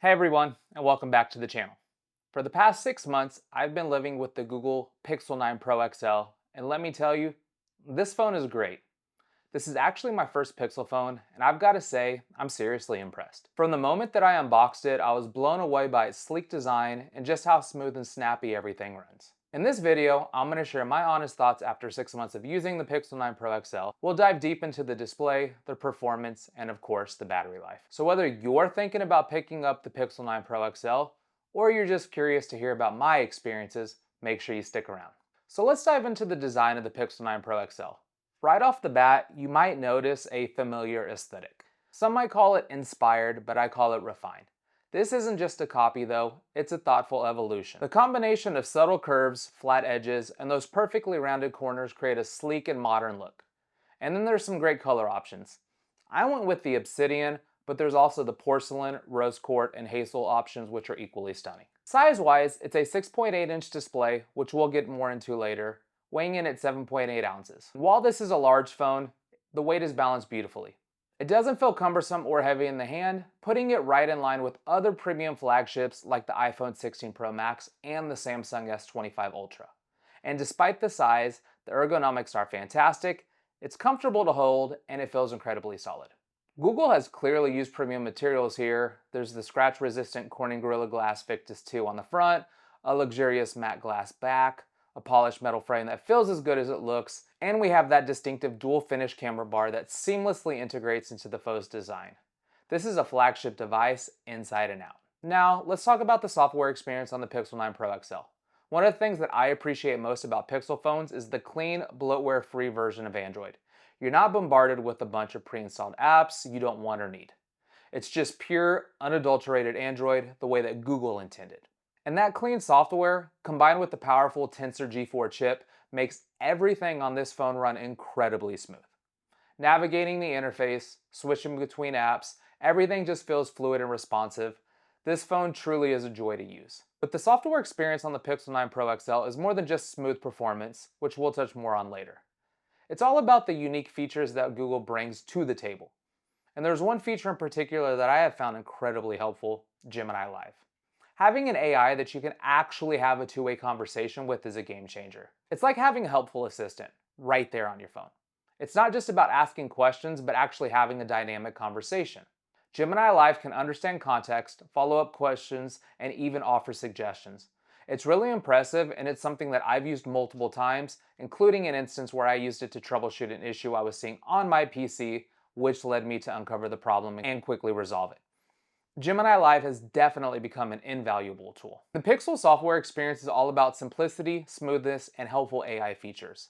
Hey everyone, and welcome back to the channel. For the past 6 months, I've been living with the Google Pixel 9 Pro XL, and let me tell you, this phone is great. This is actually my first Pixel phone, and I've got to say, I'm seriously impressed. From the moment that I unboxed it, I was blown away by its sleek design and just how smooth and snappy everything runs. In this video, I'm going to share my honest thoughts after 6 months of using the Pixel 9 Pro XL. We'll dive deep into the display, the performance, and of course, the battery life. So whether you're thinking about picking up the Pixel 9 Pro XL, or you're just curious to hear about my experiences, make sure you stick around. So let's dive into the design of the Pixel 9 Pro XL. Right off the bat, you might notice a familiar aesthetic. Some might call it inspired, but I call it refined. This isn't just a copy though, it's a thoughtful evolution. The combination of subtle curves, flat edges, and those perfectly rounded corners create a sleek and modern look. And then there's some great color options. I went with the obsidian, but there's also the porcelain, rose quartz, and hazel options which are equally stunning. Size-wise, it's a 6.8-inch display, which we'll get more into later, weighing in at 7.8 ounces. While this is a large phone, the weight is balanced beautifully. It doesn't feel cumbersome or heavy in the hand, putting it right in line with other premium flagships like the iPhone 16 Pro Max and the Samsung S25 Ultra. And despite the size, the ergonomics are fantastic, it's comfortable to hold, and it feels incredibly solid. Google has clearly used premium materials here. There's the scratch-resistant Corning Gorilla Glass Victus 2 on the front, a luxurious matte glass back, a polished metal frame that feels as good as it looks, and we have that distinctive dual finish camera bar that seamlessly integrates into the phone's design. This is a flagship device inside and out. Now, let's talk about the software experience on the Pixel 9 Pro XL. One of the things that I appreciate most about Pixel phones is the clean, bloatware-free version of Android. You're not bombarded with a bunch of pre-installed apps you don't want or need. It's just pure, unadulterated Android the way that Google intended. And that clean software, combined with the powerful Tensor G4 chip, makes everything on this phone run incredibly smooth. Navigating the interface, switching between apps, everything just feels fluid and responsive. This phone truly is a joy to use. But the software experience on the Pixel 9 Pro XL is more than just smooth performance, which we'll touch more on later. It's all about the unique features that Google brings to the table. And there's one feature in particular that I have found incredibly helpful, Gemini Live. Having an AI that you can actually have a two-way conversation with is a game changer. It's like having a helpful assistant right there on your phone. It's not just about asking questions, but actually having a dynamic conversation. Gemini Live can understand context, follow up questions, and even offer suggestions. It's really impressive, and it's something that I've used multiple times, including an instance where I used it to troubleshoot an issue I was seeing on my PC, which led me to uncover the problem and quickly resolve it. Gemini Live has definitely become an invaluable tool. The Pixel software experience is all about simplicity, smoothness, and helpful AI features.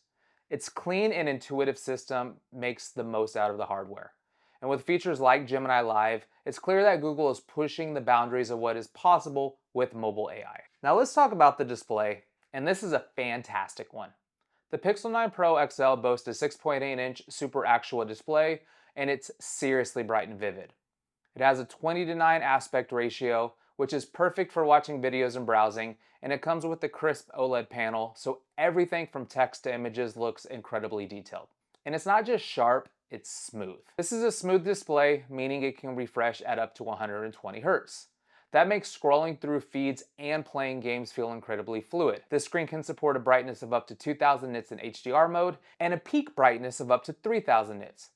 Its clean and intuitive system makes the most out of the hardware. And with features like Gemini Live, it's clear that Google is pushing the boundaries of what is possible with mobile AI. Now let's talk about the display, and this is a fantastic one. The Pixel 9 Pro XL boasts a 6.8-inch Super AQUA display, and it's seriously bright and vivid. It has a 20:9 aspect ratio, which is perfect for watching videos and browsing, and it comes with a crisp OLED panel, so everything from text to images looks incredibly detailed. And it's not just sharp, it's smooth. This is a smooth display, meaning it can refresh at up to 120 Hz. That makes scrolling through feeds and playing games feel incredibly fluid. This screen can support a brightness of up to 2000 nits in HDR mode and a peak brightness of up to 3000 nits.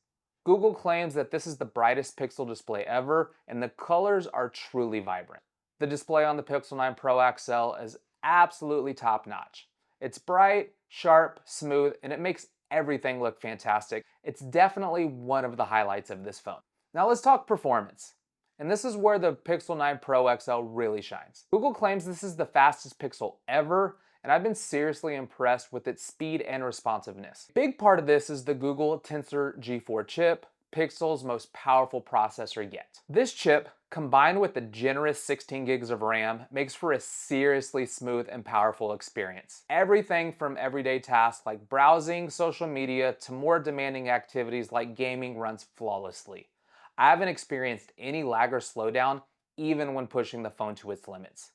Google claims that this is the brightest Pixel display ever, and the colors are truly vibrant. The display on the Pixel 9 Pro XL is absolutely top notch. It's bright, sharp, smooth, and it makes everything look fantastic. It's definitely one of the highlights of this phone. Now let's talk performance. And this is where the Pixel 9 Pro XL really shines. Google claims this is the fastest Pixel ever, and I've been seriously impressed with its speed and responsiveness. A big part of this is the Google Tensor G4 chip, Pixel's most powerful processor yet. This chip, combined with the generous 16 gigs of RAM, makes for a seriously smooth and powerful experience. Everything from everyday tasks like browsing, social media, to more demanding activities like gaming runs flawlessly. I haven't experienced any lag or slowdown even when pushing the phone to its limits.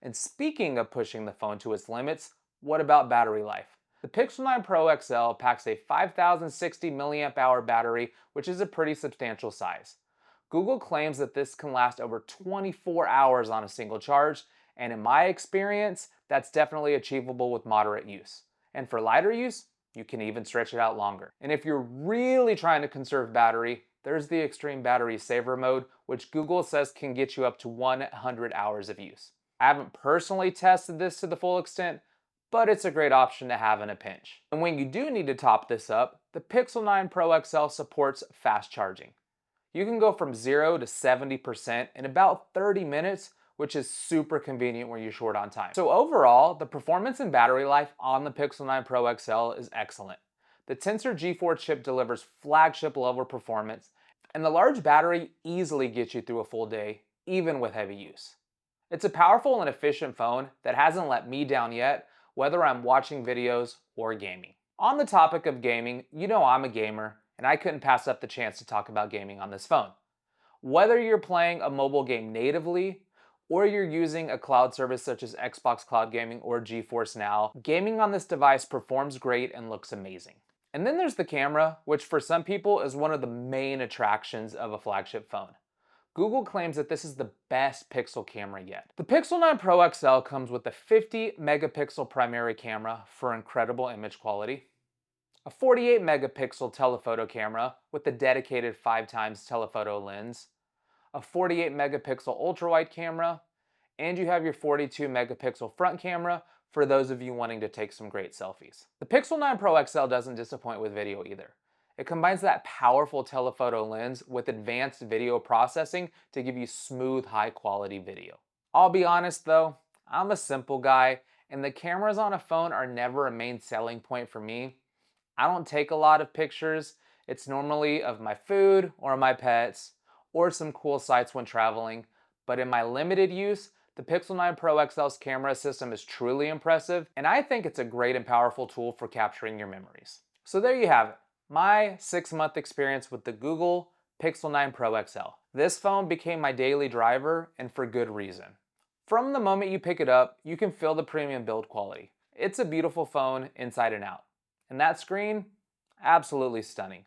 And speaking of pushing the phone to its limits, what about battery life? The Pixel 9 Pro XL packs a 5060 mAh battery, which is a pretty substantial size. Google claims that this can last over 24 hours on a single charge, and in my experience, that's definitely achievable with moderate use. And for lighter use, you can even stretch it out longer. And if you're really trying to conserve battery, there's the extreme battery saver mode, which Google says can get you up to 100 hours of use. I haven't personally tested this to the full extent, but it's a great option to have in a pinch. And when you do need to top this up, the Pixel 9 Pro XL supports fast charging. You can go from 0 to 70% in about 30 minutes, which is super convenient when you're short on time. So overall, the performance and battery life on the Pixel 9 Pro XL is excellent. The Tensor G4 chip delivers flagship level performance, and the large battery easily gets you through a full day, even with heavy use. It's a powerful and efficient phone that hasn't let me down yet, whether I'm watching videos or gaming. On the topic of gaming, you know I'm a gamer, and I couldn't pass up the chance to talk about gaming on this phone. Whether you're playing a mobile game natively, or you're using a cloud service such as Xbox Cloud Gaming or GeForce Now, gaming on this device performs great and looks amazing. And then there's the camera, which for some people is one of the main attractions of a flagship phone. Google claims that this is the best Pixel camera yet. The Pixel 9 Pro XL comes with a 50 megapixel primary camera for incredible image quality, a 48 megapixel telephoto camera with a dedicated 5x telephoto lens, a 48 megapixel ultra-wide camera, and you have your 42 megapixel front camera for those of you wanting to take some great selfies. The Pixel 9 Pro XL doesn't disappoint with video either. It combines that powerful telephoto lens with advanced video processing to give you smooth, high-quality video. I'll be honest though, I'm a simple guy, and the cameras on a phone are never a main selling point for me. I don't take a lot of pictures. It's normally of my food or my pets or some cool sights when traveling. But in my limited use, the Pixel 9 Pro XL's camera system is truly impressive, and I think it's a great and powerful tool for capturing your memories. So there you have it, my 6-month experience with the Google Pixel 9 Pro XL. This phone became my daily driver, and for good reason. From the moment you pick it up, you can feel the premium build quality. It's a beautiful phone inside and out. And that screen, absolutely stunning.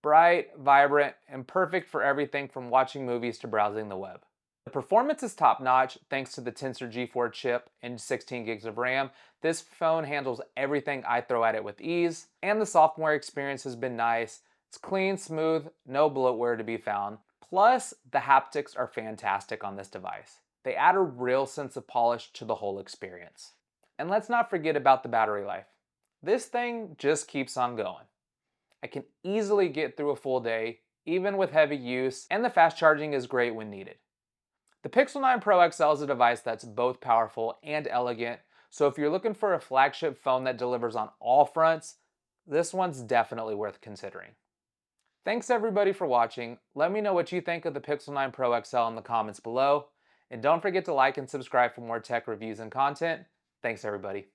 Bright, vibrant, and perfect for everything from watching movies to browsing the web. The performance is top-notch thanks to the Tensor G4 chip and 16 gigs of RAM. This phone handles everything I throw at it with ease, and the software experience has been nice. It's clean, smooth, no bloatware to be found. Plus, the haptics are fantastic on this device. They add a real sense of polish to the whole experience. And let's not forget about the battery life. This thing just keeps on going. I can easily get through a full day, even with heavy use, and the fast charging is great when needed. The Pixel 9 Pro XL is a device that's both powerful and elegant, so if you're looking for a flagship phone that delivers on all fronts, this one's definitely worth considering. Thanks everybody for watching. Let me know what you think of the Pixel 9 Pro XL in the comments below, and don't forget to like and subscribe for more tech reviews and content. Thanks everybody.